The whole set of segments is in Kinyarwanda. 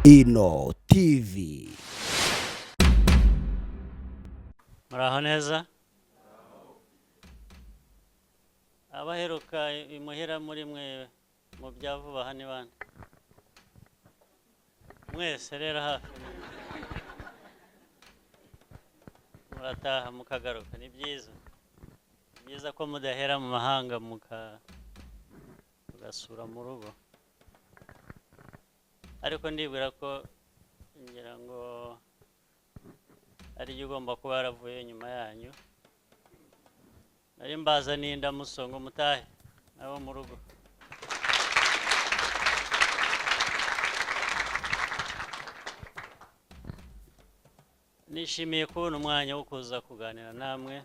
Ino TV. Muraho neza. Abaheruka imuhira muri mwe mu byavuba hani bana. Mwese rero hafi. Murataha mukagaruka ni byiza. Byiza ko mudahera mu mahanga mugasura mu rugo. Ariko ndibwira ko ngira ngo ari ugomba kuba yaravuye nyuma yanyu. Nari mbaza ninda musongo mutahe nabo mu rugo. Nishimiye kubona umwanya wo kuza kuganira namwe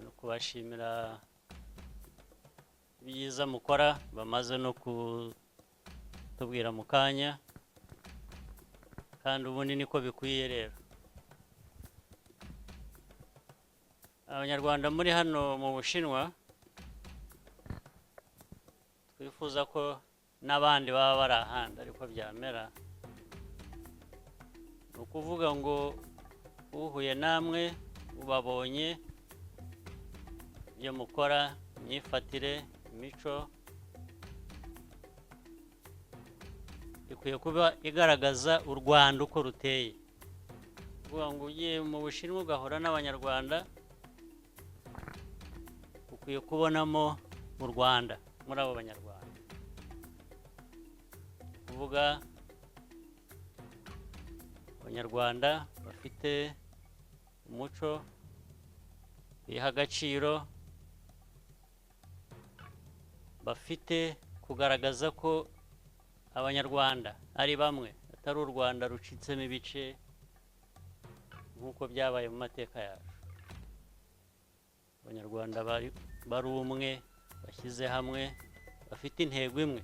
no kubashimira ibyiza mukora bamaze no kutubwira mu kanya kandi ubundi niko bikwiye rero. Abanyarwanda muri hano mu Bushinwa twifuza ko n'abandi baba bari ahandi ariko byamera. Ukuvuga ngo uhuye namwe ubabonye ibyo mukora, imyifatire, imico ikwiye kuba igaragaza u Rwanda uko ruteye. Kuvuga ngo ugiye mu Bushinwa ugahura n'Abanyarwanda ukwiye kubonamo mu Rwanda muri abo Banyarwanda. Kuvuga Abanyarwanda bafite umuco, biha agaciro, bafite kugaragaza ko Abanyarwanda ari bamwe, atari u Rwanda rucitsemo ibice nk'uko byabaye mu mateka yacu. Abanyarwanda bari umwe, bashyize hamwe, bafite intego imwe.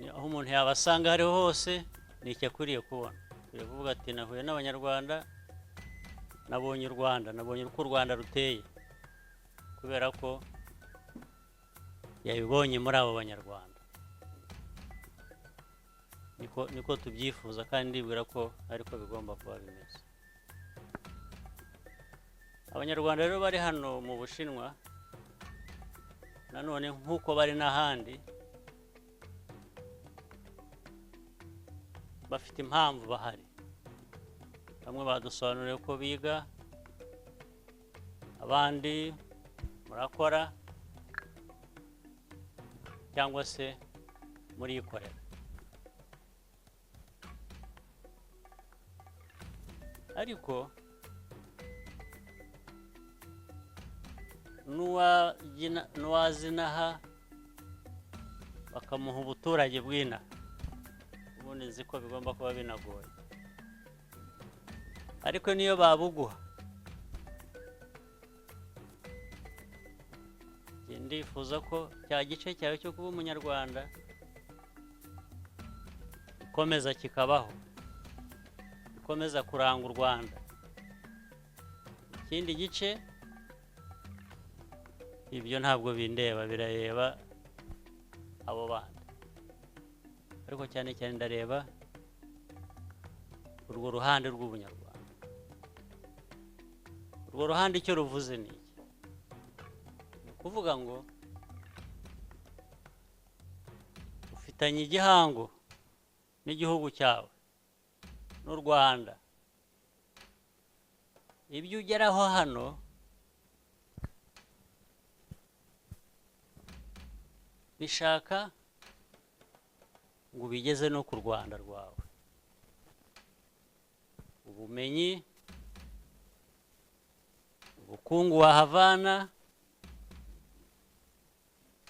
Aho umuntu yabasanga hariho hose ni icyo akwiriye kubona. Akwiriye kuvuga ati nahuye n'Abanyarwanda, nabonye u Rwanda, nabonye uko u Rwanda ruteye, kubera ko yabibonye muri abo Banyarwanda. Niko tubyifuza kandi ndibwira ko ariko bigomba kuba bimeze. Abanyarwanda rero bari hano mu Bushinwa nanone nk'uko bari n'ahandi bafite impamvu bahari. Bamwe badusobanuriye ko biga, abandi murakora cyangwa se murikorera. Ariko nuwazinaha bakamuha ubuturage bw'inaha, ubundi nzi ko bigomba kuba binagoye. Ariko niyo babuguha, ndifuza ko cya gice cyawe cyo kuba Umunyarwanda gikomeza kikabaho, gikomeza kuranga u Rwanda. Ikindi gice ibyo ntabwo bindeba, birareba abo bandi. Ariko cyane cyane ndareba urwo ruhande rw'Ubunyarwanda. Urwo ruhande icyo ruvuze ni iki? Ni ukuvuga ngo ufitanye igihango n'igihugu cyawe n'u Rwanda. Ibyo ugeraho hano bishaka ngo ubigeze no ku Rwanda rwawe. Ubumenyi, ubukungu wahavana,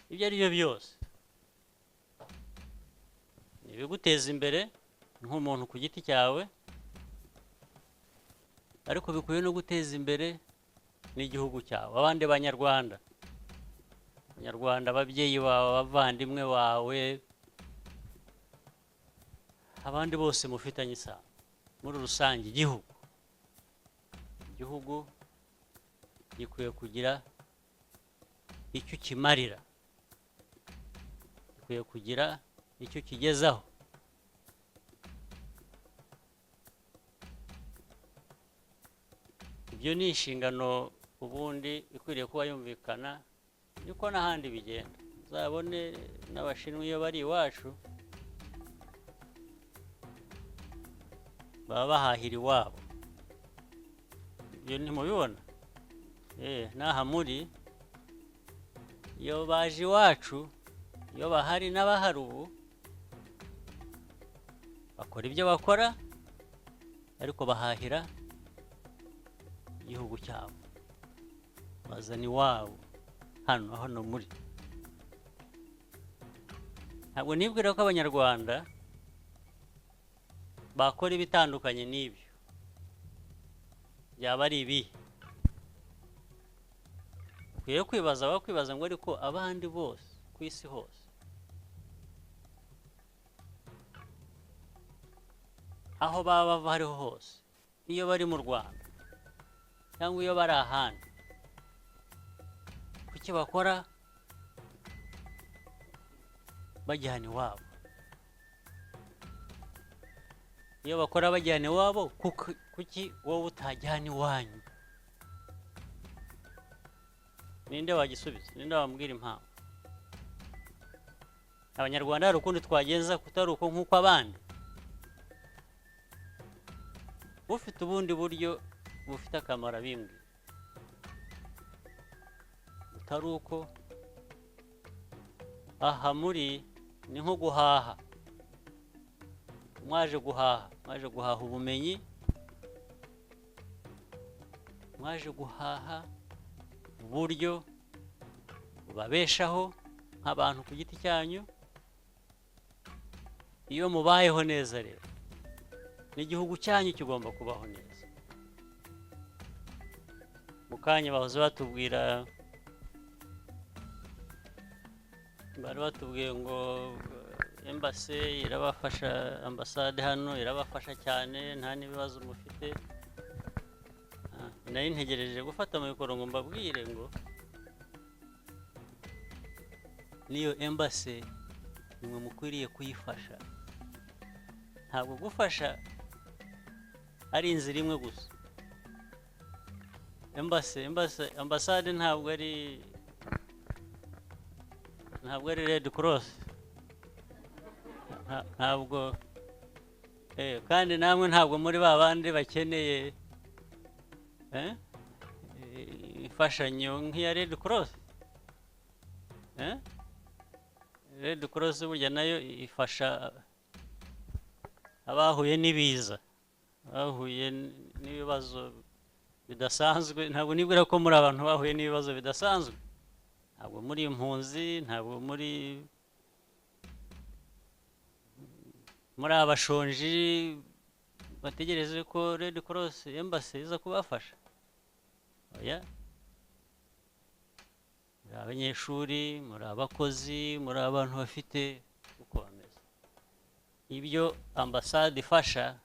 ibyo ari byo byose ni ibiguteza imbere nk'umuntu ku giti cyawe, ariko bikwiye no guteza imbere n'igihugu cyawe, abandi Banyarwanda, ababyeyi bawe, abavandimwe bawe, abandi bose mufitanye isano. Muri rusange igihugu gikwiye kugira icyo kimarira gikwiye kugira icyo kigezaho. Ibyo ni inshingano ubundi ikwiriye kuba yumvikana, niko n'ahandi bigenda. Uzabone n'Abashinwa iyo bari iwacu baba bahahira iwabo. Ibyo ntimubibona? N'aha muri iyo baje iwacu, iyo bahari n'abahari ubu, bakora ibyo bakora ariko bahahira igihugu cyabo, bazana iwabo hano muri. Ntabwo nibwira ko Abanyarwanda bakora ibitandukanye n'ibyo, byaba ari ibihe. Ukwiye bakwibaza ngo ariko abandi bose ku isi hose, aho baba bava hariho hose, iyo bari mu Rwanda cyangwa iyo bari ahandi, kuki bakora bajyana iwabo? Iyo bakora bajyana iwabo, kuki wowe utajyana iwanyu? Ninde wagisubiza? Ninde wambwira impamvu? Abanyarwanda hari ukundi twagenza kutari uko nk'uko abandi. Ufite ubundi buryo bufite akamaro bimbwira, utari uko aha muri ni nko guhaha. Mwaje guhaha ubumenyi, mwaje guhaha uburyo bubabeshaho nk'abantu ku giti cyanyu. Iyo mubayeho neza rero, n'igihugu cyanyu kigomba kubaho neza. Mu kanya bahoze batubwira, bari batubwiye ngo embassy irabafasha, ambasade hano irabafasha cyane, nta n'ibibazo mufite. Nari ntegereje gufata mikoro ngo mbabwire ngo niyo embassy nimwe mukwiriye kuyifasha. Ntabwo gufasha ari inzira imwe gusa. Ambasade ntabwo ari Red Cross, ntabwo kandi namwe ntabwo muri babandi bakeneye imfashanyo nk'iya Red Cross. Red Cross burya nayo ifasha abahuye n'ibiza, bahuye n'ibibazo bidasanzwe. Ntabwo nibwira ko muri abantu bahuye n'ibibazo bidasanzwe. Ntabwo muri impunzi, ntabwo muri abashonji bategereje ko Red Cross embassy iza kubafasha. Oya, muri abanyeshuri, muri abakozi, muri abantu bafite uko bameze. Ibyo ambasade ifasha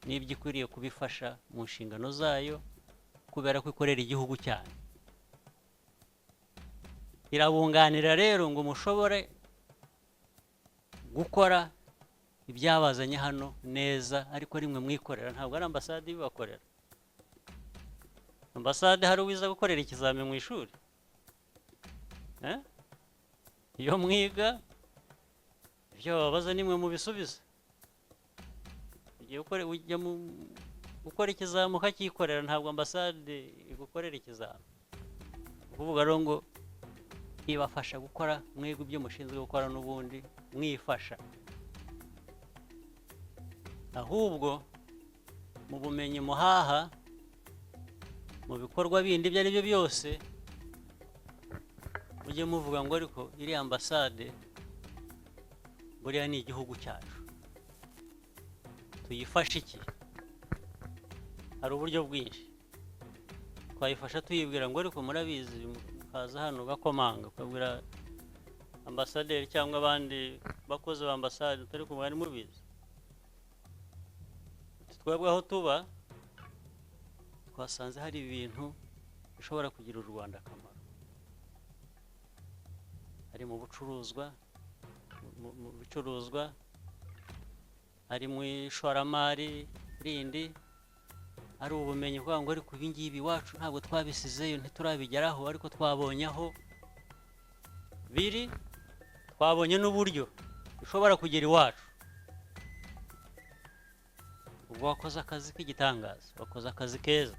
n'ibyo ikwiriye kubifasha mu nshingano zayo, kubera ko ikorera igihugu cyane. Irabunganira rero ngo mushobore gukora ibyabazanye hano neza, ariko rimwe mwikorera, ntabwo ari ambasade ibibakorera. Ambasade hari uwiza gukorera ikizami mu ishuri. Iyo mwiga ibyo babaza nimwe mu bisubiza. Ujya gukora ikizami ukakikorera, ntabwo ambasade igukorera ikizami. Kuvuga rero ngo ibafasha gukora mwebwe ibyo mushinzwe gukora, n'ubundi mwifasha. Ahubwo mu bumenyi muhaha, mu bikorwa bindi ibyo ari byo byose, mujye muvuga ngo ariko iriya ambasade buriya ni igihugu cyacu, tuyifashe iki? Hari uburyo bwinshi twayifasha tuyibwira ngo ariko murabizi, mukaza hano gakomanga ukabwira ambasaderi cyangwa abandi bakozi ba ambasade, turi kumwe mwari mubizi. Twebwe aho tuba twasanze hari ibintu bishobora kugira u Rwanda akamaro. Ari mu bucuruzwa, mu bicuruzwa, ari mu ishoramari rindi, ari ubumenyi kuvuga ngo ariko ibi ngibi iwacu ntabwo twabisizeyo ntiturabigeraho, ariko twabonye aho biri, twabonye n'uburyo bishobora kugera iwacu. ubwo wakoze akazi k'igitangaza, wakoze akazi keza,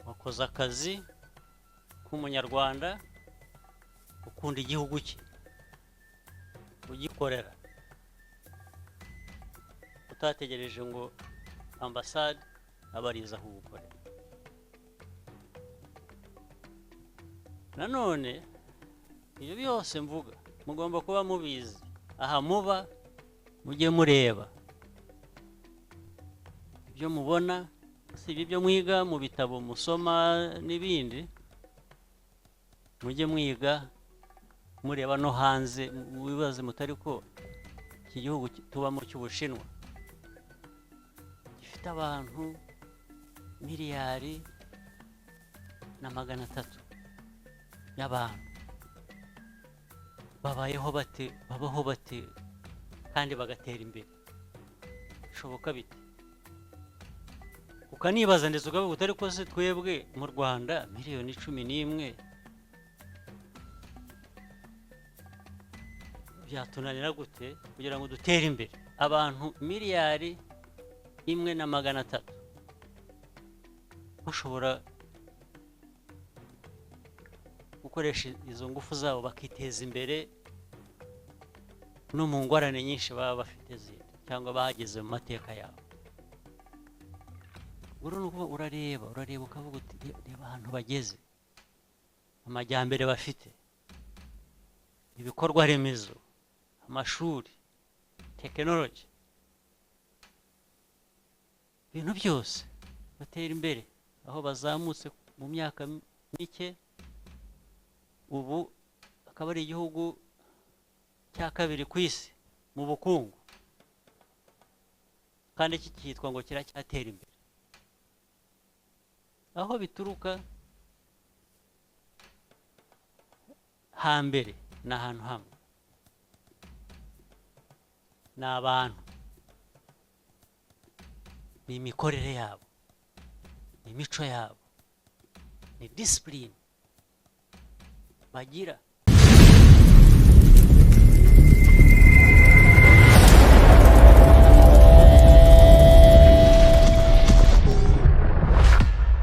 wakoze akazi k'umunyarwanda ukunda igihugu cye, ugikorera, utategereje ngo ambasade abariza aho ugukorera. Nanone ibyo byose mvuga mugomba kuba mubizi, aha muba mujye mureba ibyo mubona, si ibyo mwiga mu bitabo musoma n'ibindi, mujye mwiga mureba no hanze, mubibaze mutari ko iki gihugu tubamo cy'Ubushinwa gifite abantu miliyari na 300 y'abantu, babayeho bate, babaho bate kandi bagatera imbere, bishoboka bite? Ukanibaza ndetse ukavuga utari ko se twebwe mu Rwanda miliyoni 11 byatunanira gute kugira ngo dutere imbere? Abantu miliyari 1.3 bashobora gukoresha izo ngufu zabo bakiteza imbere no mu ngorane nyinshi baba bafite zindi cyangwa bahageze mu mateka yabo. Urareba ukavuga uti reba ahantu bageze, amajyambere bafite, ibikorwa remezo, amashuri, tekinoloji, ibintu byose batera imbere, aho bazamutse mu myaka mike, ubu akaba ari igihugu cya kabiri ku isi mu bukungu, kandi cyitwa ngo kiracyatera imbere. Aho bituruka hambere ni ahantu hamwe, ni abantu, ni imikorere yabo, ni imico yabo, ni discipline bagira.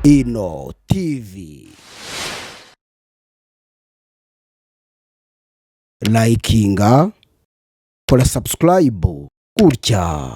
Ino TV. Likinga, kora subscribe, gutya.